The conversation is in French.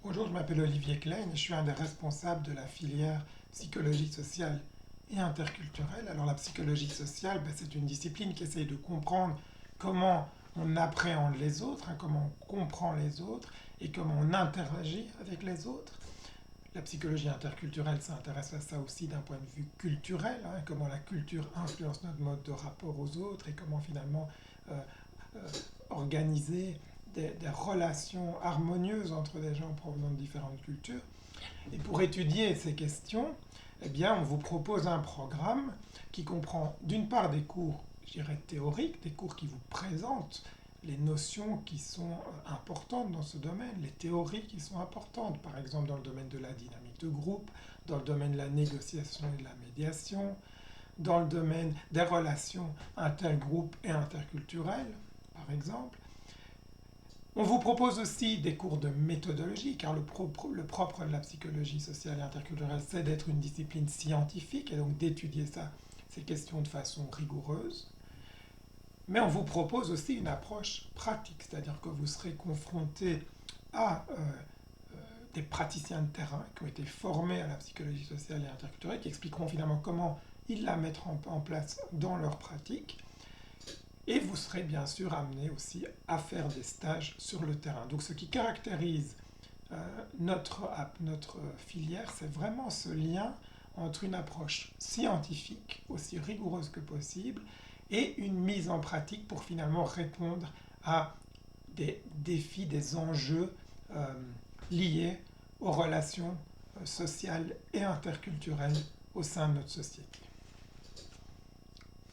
Bonjour, je m'appelle Olivier Klein et je suis un des responsables de la filière psychologie sociale et interculturelle. Alors la psychologie sociale, c'est une discipline qui essaye de comprendre comment on appréhende les autres, comment on comprend les autres et comment on interagit avec les autres. La psychologie interculturelle s'intéresse à ça aussi d'un point de vue culturel, comment la culture influence notre mode de rapport aux autres et comment finalement euh, euh, organiser des relations harmonieuses entre des gens provenant de différentes cultures. Et pour étudier ces questions, eh bien, on vous propose un programme qui comprend d'une part des cours, je dirais, théoriques, des cours qui vous présentent les notions qui sont importantes dans ce domaine, les théories qui sont importantes, par exemple dans le domaine de la dynamique de groupe, dans le domaine de la négociation et de la médiation, dans le domaine des relations intergroupes et interculturelles, par exemple. On vous propose aussi des cours de méthodologie, car le propre de la psychologie sociale et interculturelle, c'est d'être une discipline scientifique et donc d'étudier ça, ces questions de façon rigoureuse. Mais on vous propose aussi une approche pratique, c'est-à-dire que vous serez confronté à des praticiens de terrain qui ont été formés à la psychologie sociale et interculturelle, qui expliqueront finalement comment ils la mettent en place dans leur pratique. Et vous serez bien sûr amené aussi à faire des stages sur le terrain. Donc ce qui caractérise notre filière, c'est vraiment ce lien entre une approche scientifique, aussi rigoureuse que possible, et une mise en pratique pour finalement répondre à des défis, des enjeux liés aux relations sociales et interculturelles au sein de notre société.